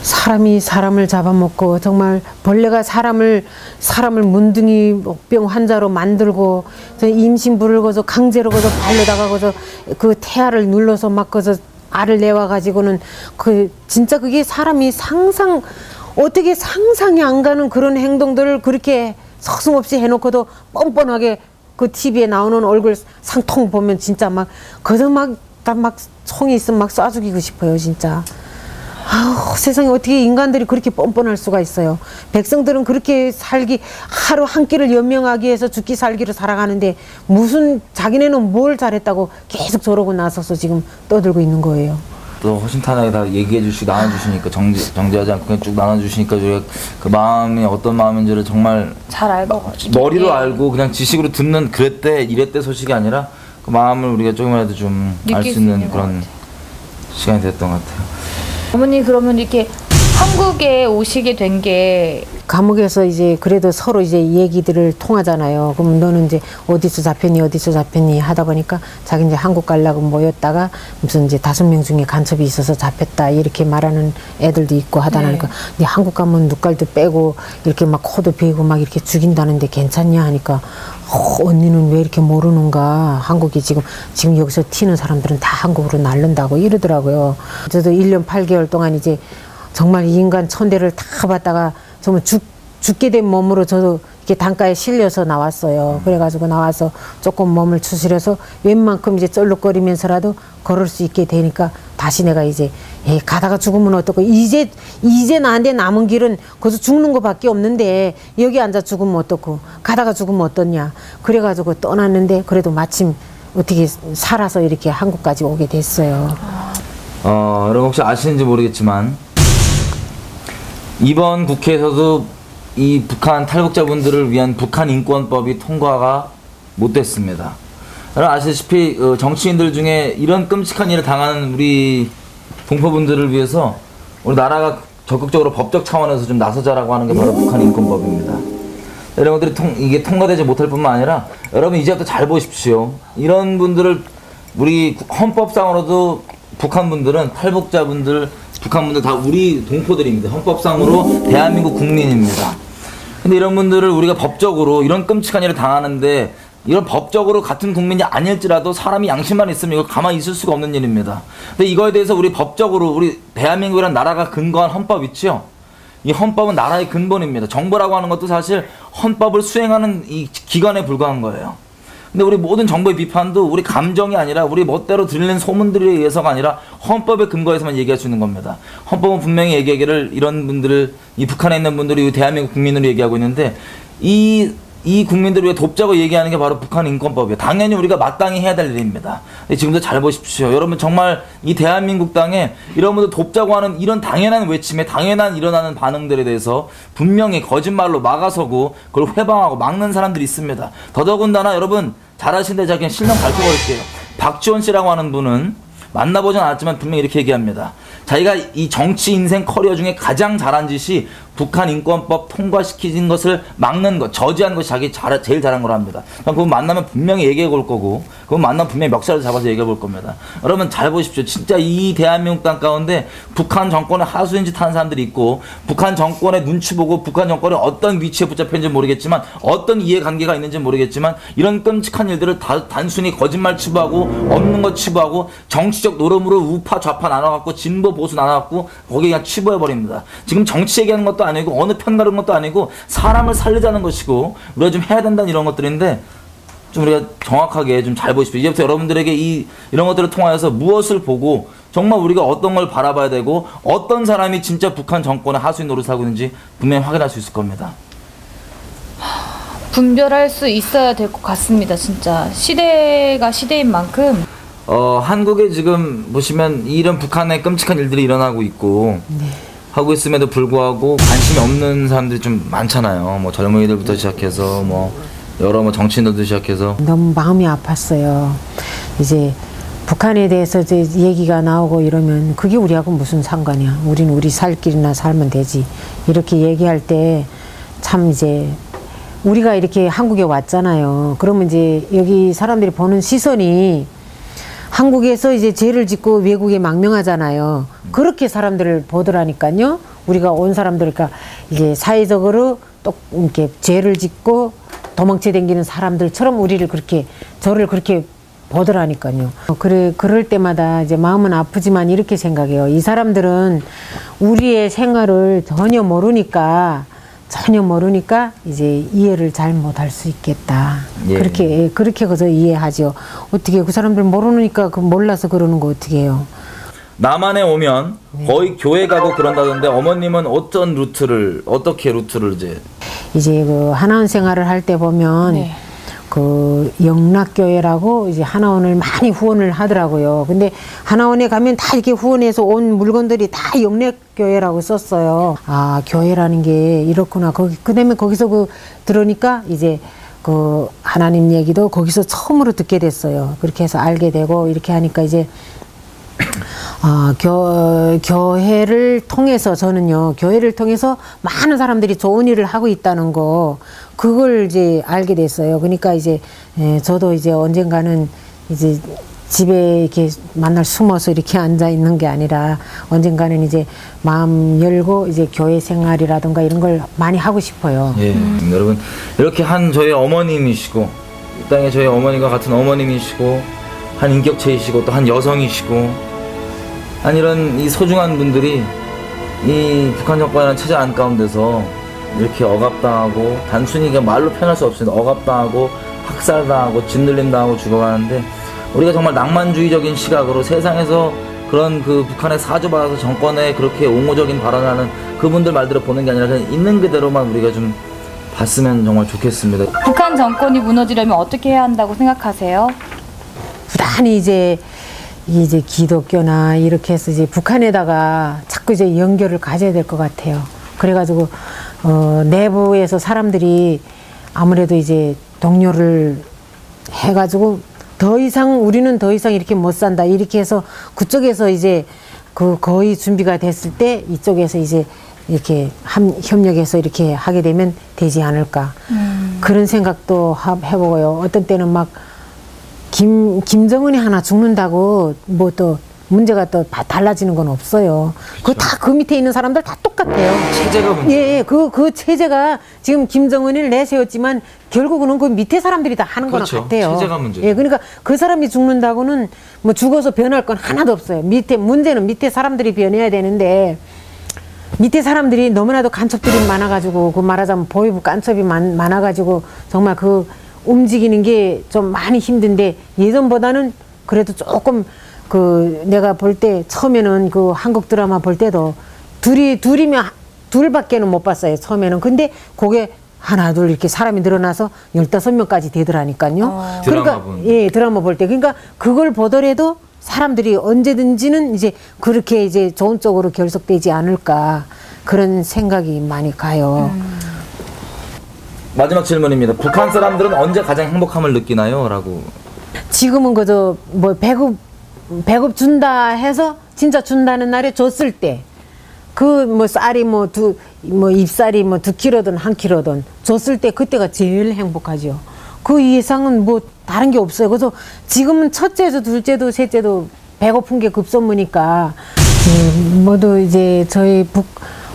사람이 사람을 잡아먹고 정말 벌레가 사람을 문둥이 목병 환자로 만들고 임신부를 거서 강제로 거서 발로다가 거서 그 태아를 눌러서 막 거서 알을 내와 가지고는 그 진짜 그게 사람이 어떻게 상상이 안 가는 그런 행동들을 그렇게 서슴없이 해놓고도 뻔뻔하게 그 TV에 나오는 얼굴 상통 보면 진짜 막 거기서 막 총이 있으면 막 쏴 죽이고 싶어요 진짜. 아우, 세상에 어떻게 인간들이 그렇게 뻔뻔할 수가 있어요. 백성들은 그렇게 살기 하루 한 끼를 연명하기 위해서 죽기 살기를 살아가는데 무슨 자기네는 뭘 잘했다고 계속 저러고 나서서 지금 떠들고 있는 거예요. 또 허심탄회하게 다 얘기해 주시고 나눠주시니까 정지하지 않고 그냥 쭉 나눠주시니까 저희가 그 마음이 어떤 마음인지를 정말 잘 알고 머리로 알고 그냥 지식으로 듣는 그랬대 이랬대 소식이 아니라 그 마음을 우리가 조금이라도 좀 알 수 있는 그런 시간이 됐던 것 같아요. 어머니 그러면 이렇게 한국에 오시게 된 게 감옥에서 이제 그래도 서로 이제 얘기들을 통하잖아요. 그럼 너는 이제 어디서 잡혔니 하다 보니까 자기 이제 한국 가려고 모였다가 무슨 이제 5명 중에 간첩이 있어서 잡혔다 이렇게 말하는 애들도 있고 하다 보니까 네 한국 가면 눈깔도 빼고 이렇게 막 코도 베고 막 이렇게 죽인다는데 괜찮냐 하니까 언니는 왜 이렇게 모르는가. 한국이 지금 여기서 튀는 사람들은 다 한국으로 날른다고 이러더라고요. 저도 1년 8개월 동안 이제 정말 인간 천대를 다 받다가 정말 죽게 된 몸으로 저도 이렇게 단가에 실려서 나왔어요. 그래가지고 나와서 조금 몸을 추스려서 웬만큼 이제 쩔룩거리면서라도 걸을 수 있게 되니까 다시 내가 이제 가다가 죽으면 어떡고 이제 나한테 남은 길은 거기서 죽는 거밖에 없는데 여기 앉아 죽으면 어떡고 가다가 죽으면 어떻냐. 그래가지고 떠났는데 그래도 마침 어떻게 살아서 이렇게 한국까지 오게 됐어요. 여러분 혹시 아시는지 모르겠지만 이번 국회에서도 이 북한 탈북자분들을 위한 북한 인권법이 통과가 못 됐습니다. 여러분 아시다시피 정치인들 중에 이런 끔찍한 일을 당하는 우리 동포분들을 위해서 우리 나라가 적극적으로 법적 차원에서 좀 나서자라고 하는 게 바로 북한 인권법입니다. 여러분들이 이게 통과되지 못할 뿐만 아니라 여러분 이제부터 잘 보십시오. 이런 분들을 우리 헌법상으로도 북한분들은 탈북자분들 북한분들 다 우리 동포들입니다. 헌법상으로 대한민국 국민입니다. 근데 이런 분들을 우리가 법적으로 이런 끔찍한 일을 당하는데 이런 법적으로 같은 국민이 아닐지라도 사람이 양심만 있으면 이거 가만히 있을 수가 없는 일입니다. 근데 이거에 대해서 우리 법적으로 우리 대한민국이라는 나라가 근거한 헌법 있죠? 이 헌법은 나라의 근본입니다. 정부라고 하는 것도 사실 헌법을 수행하는 이 기관에 불과한 거예요. 근데 우리 모든 정부의 비판도 우리 감정이 아니라 우리 멋대로 들리는 소문들에 의해서가 아니라 헌법의 근거에서만 얘기할 수 있는 겁니다. 헌법은 분명히 얘기하기를 이런 분들을 이 북한에 있는 분들이 대한민국 국민으로 얘기하고 있는데 이 국민들을 위해 돕자고 얘기하는 게 바로 북한 인권법이에요. 당연히 우리가 마땅히 해야 될 일입니다. 지금도 잘 보십시오. 여러분 정말 이 대한민국 땅에 이런 분들 돕자고 하는 이런 당연한 외침에 당연한 일어나는 반응들에 대해서 분명히 거짓말로 막아서고 그걸 회방하고 막는 사람들이 있습니다. 더더군다나 여러분 잘 아시는데 제가 그냥 실명 밝혀버릴게요. 박지원 씨라고 하는 분은 만나보진 않았지만 분명히 이렇게 얘기합니다. 자기가 이 정치 인생 커리어 중에 가장 잘한 짓이 북한 인권법 통과시키는 것을 막는 것, 저지하는 것이 제일 잘한 거라 합니다. 그분 만나면 분명히 얘기해 볼 거고, 그분 만나면 분명히 멱살을 잡아서 얘기해 볼 겁니다. 여러분 잘 보십시오. 진짜 이 대한민국 땅 가운데 북한 정권의 하수인 짓 하는 사람들이 있고, 북한 정권의 눈치 보고 북한 정권이 어떤 위치에 붙잡혔는지 모르겠지만, 어떤 이해관계가 있는지 모르겠지만, 이런 끔찍한 일들을 단순히 거짓말 치부하고, 없는 거 치부하고, 정치적 노름으로 우파 좌파 나눠갖고, 진보 보수 나눠갖고, 거기에 그냥 치부해버립니다. 지금 정치 얘기하는 것도 아니고 어느 편 가는 것도 아니고 사람을 살리자는 것이고 우리가 좀 해야 된다는 이런 것들인데 좀 우리가 정확하게 좀 잘 보십시오. 이제부터 여러분들에게 이런 것들을 통하여서 무엇을 보고 정말 우리가 어떤 걸 바라봐야 되고 어떤 사람이 진짜 북한 정권의 하수인 노릇을 하고 있는지 분명히 확인할 수 있을 겁니다. 분별할 수 있어야 될 것 같습니다. 진짜 시대가 시대인 만큼 한국에 지금 보시면 이런 북한의 끔찍한 일들이 일어나고 있고 하고 있음에도 불구하고 관심이 없는 사람들이 좀 많잖아요. 뭐 젊은이들부터 시작해서 뭐 여러 뭐 정치인들도 시작해서 너무 마음이 아팠어요. 이제 북한에 대해서 이제 얘기가 나오고 이러면 그게 우리하고 무슨 상관이야. 우리는 우리 살 길이나 살면 되지. 이렇게 얘기할 때 참 이제 우리가 이렇게 한국에 왔잖아요. 그러면 이제 여기 사람들이 보는 시선이 한국에서 이제 죄를 짓고 외국에 망명하잖아요. 그렇게 사람들을 보더라니까요. 우리가 온 사람들, 그러니까 이게 사회적으로 또 이렇게 죄를 짓고 도망쳐 다니는 사람들처럼 우리를 그렇게, 저를 그렇게 보더라니까요. 그럴 때마다 이제 마음은 아프지만 이렇게 생각해요. 이 사람들은 우리의 생활을 전혀 모르니까 이제 이해를 잘 못할 수 있겠다. 예. 그렇게 그저 이해하죠. 어떻게 그 사람들 모르니까 그 몰라서 그러는 거 어떻게 해요? 남한에 오면 거의 교회 가고 그런다던데 어머님은 어떻게 루트를 이제 그 하나원 생활을 할 때 보면 네. 그 영락교회라고 이제 하나원을 많이 후원을 하더라고요. 근데 하나원에 가면 다 이렇게 후원해서 온 물건들이 다 영락교회라고 썼어요. 아, 교회라는 게 이렇구나. 그다음에 거기서 들으니까 이제 그 하나님 얘기도 거기서 처음으로 듣게 됐어요. 그렇게 해서 알게 되고 이렇게 하니까 이제 교회를 통해서 저는요, 교회를 통해서 많은 사람들이 좋은 일을 하고 있다는 거, 그걸 이제 알게 됐어요. 그러니까 이제, 저도 이제 언젠가는 이제 집에 이렇게 만날 숨어서 이렇게 앉아 있는 게 아니라 언젠가는 이제 마음 열고 이제 교회 생활이라든가 이런 걸 많이 하고 싶어요. 예, 여러분, 이렇게 한 저희 어머님이시고, 이 땅에 저희 어머니가 같은 어머님이시고, 한 인격체이시고, 또 한 여성이시고, 한 이런 이 소중한 분들이 이 북한 정권이라는 체제 안 가운데서 이렇게 억압당하고, 단순히 그냥 말로 표현할 수 없습니다. 억압당하고 학살당하고 짓눌림당하고 죽어가는데, 우리가 정말 낭만주의적인 시각으로 세상에서 그런 그 북한에 사주받아서 정권에 그렇게 옹호적인 발언하는 그분들 말대로 보는 게 아니라 그냥 있는 그대로만 우리가 좀 봤으면 정말 좋겠습니다. 북한 정권이 무너지려면 어떻게 해야 한다고 생각하세요? 부단히 이제 기독교나 이렇게 해서 이제 북한에다가 자꾸 이제 연결을 가져야 될 것 같아요. 그래가지고 내부에서 사람들이 아무래도 이제 동료를 해가지고 우리는 더 이상 이렇게 못 산다 이렇게 해서 그쪽에서 이제 그 거의 준비가 됐을 때 이쪽에서 이제 이렇게 협력해서 이렇게 하게 되면 되지 않을까 그런 생각도 해보고요. 어떤 때는 막 김정은이 하나 죽는다고 뭐 또 문제가 또 달라지는 건 없어요. 그렇죠. 그 밑에 있는 사람들 다 똑같아요. 체제가 문제. 예, 그 체제가 지금 김정은을 내세웠지만 결국은 그 밑에 사람들이 다 하는 그렇죠. 거는 같아요. 체제가 문제. 예, 그러니까 그 사람이 죽는다고는 뭐 죽어서 변할 건 하나도 없어요. 문제는 밑에 사람들이 변해야 되는데 밑에 사람들이 너무나도 간첩들이 많아가지고 그 말하자면 보위부 간첩이 많아가지고 정말 그 움직이는 게 좀 많이 힘든데 예전보다는 그래도 조금 내가 볼 때 처음에는 그 한국 드라마 볼 때도 둘밖에는 못 봤어요. 처음에는. 근데 그게 하나 둘 이렇게 사람이 늘어나서 15명까지 되더라니까요. 그러니까 예, 드라마 볼 때. 그러니까 그걸 보더라도 사람들이 언제든지는 이제 그렇게 이제 좋은 쪽으로 결속되지 않을까 그런 생각이 많이 가요. 마지막 질문입니다. 북한 사람들은 언제 가장 행복함을 느끼나요? 라고. 지금은 그저 뭐 배급 준다 해서 진짜 준다는 날에 줬을 때 그 뭐 쌀이 잎쌀이 2kg든 1kg든 줬을 때 그때가 제일 행복하죠. 그 이상은 뭐 다른 게 없어요. 그래서 지금은 첫째도 둘째도 셋째도 배고픈 게 급선무니까 모두 이제 저희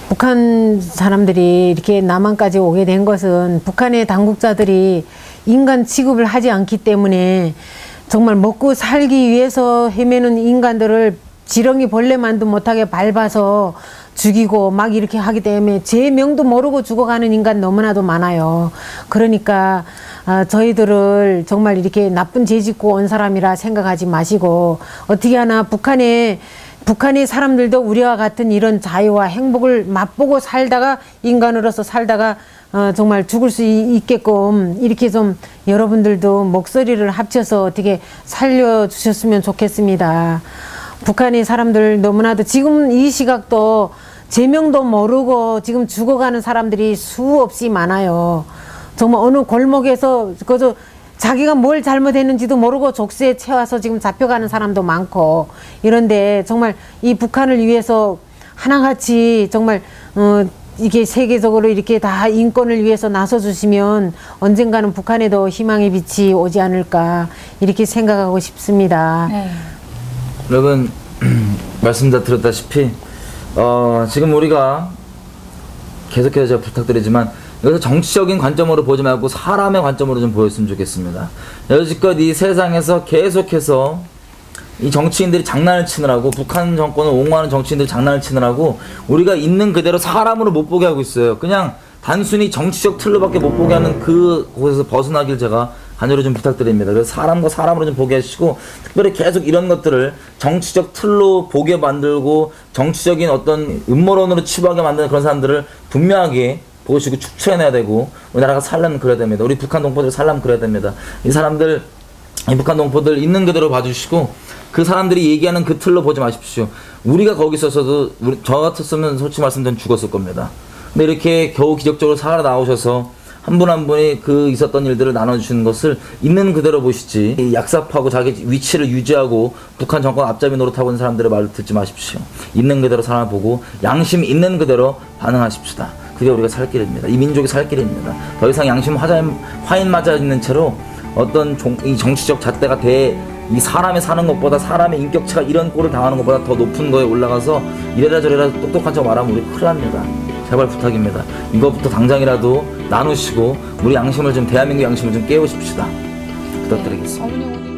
북한 사람들이 이렇게 남한까지 오게 된 것은 북한의 당국자들이 인간 취급을 하지 않기 때문에 정말 먹고 살기 위해서 헤매는 인간들을 지렁이 벌레만도 못하게 밟아서 죽이고 막 이렇게 하기 때문에 제 명도 모르고 죽어가는 인간 너무나도 많아요. 그러니까 저희들을 정말 이렇게 나쁜 죄 짓고 온 사람이라 생각하지 마시고 어떻게 하나 북한의 사람들도 우리와 같은 이런 자유와 행복을 맛보고 살다가 인간으로서 살다가 정말 죽을 수 있게끔 이렇게 좀 여러분들도 목소리를 합쳐서 어떻게 살려주셨으면 좋겠습니다. 북한의 사람들 너무나도 지금 이 시각도 제명도 모르고 지금 죽어가는 사람들이 수없이 많아요. 정말 어느 골목에서 그저 자기가 뭘 잘못했는지도 모르고 족쇄에 채워서 지금 잡혀가는 사람도 많고 이런데 정말 이 북한을 위해서 하나같이 정말 이게 세계적으로 이렇게 다 인권을 위해서 나서주시면 언젠가는 북한에도 희망의 빛이 오지 않을까 이렇게 생각하고 싶습니다. 네. 여러분 말씀 다 들었다시피 지금 우리가 계속해서 제가 부탁드리지만 여기서 정치적인 관점으로 보지 말고 사람의 관점으로 좀 보였으면 좋겠습니다. 여지껏 이 세상에서 계속해서 이 정치인들이 장난을 치느라고 북한 정권을 옹호하는 정치인들이 장난을 치느라고 우리가 있는 그대로 사람으로 못 보게 하고 있어요. 그냥 단순히 정치적 틀로밖에 못 보게 하는 그곳에서 벗어나길 제가 간절히 좀 부탁드립니다. 그래서 사람과 사람으로 좀 보게 하시고 특별히 계속 이런 것들을 정치적 틀로 보게 만들고 정치적인 어떤 음모론으로 치부하게 만드는 그런 사람들을 분명하게 보시고 축소해내야 되고 우리나라가 살려면 그래야 됩니다. 우리 북한 동포들 살려면 그래야 됩니다. 이 사람들 이 북한 동포들 있는 그대로 봐주시고 그 사람들이 얘기하는 그 틀로 보지 마십시오. 우리가 거기 있었어도 저 같았으면 솔직히 말씀드리면 죽었을 겁니다. 근데 이렇게 겨우 기적적으로 살아나오셔서 한 분 한 분이 그 있었던 일들을 나눠주시는 것을 있는 그대로 보시지 약삽하고 자기 위치를 유지하고 북한 정권 앞잡이 노릇하고 있는 사람들의 말을 듣지 마십시오. 있는 그대로 사람을 보고 양심 있는 그대로 반응하십시다. 그게 우리가 살 길입니다. 이 민족이 살 길입니다. 더 이상 양심 화인 맞아 있는 채로 어떤 이 정치적 잣대가 이 사람이 사는 것보다 사람의 인격체가 이런 꼴을 당하는 것보다 더 높은 거에 올라가서 이래라 저래라 똑똑한 척 말하면 우리 큰일 납니다. 제발 부탁입니다. 이것부터 당장이라도 나누시고 우리 양심을 좀 대한민국 양심을 좀 깨우십시다. 부탁드리겠습니다.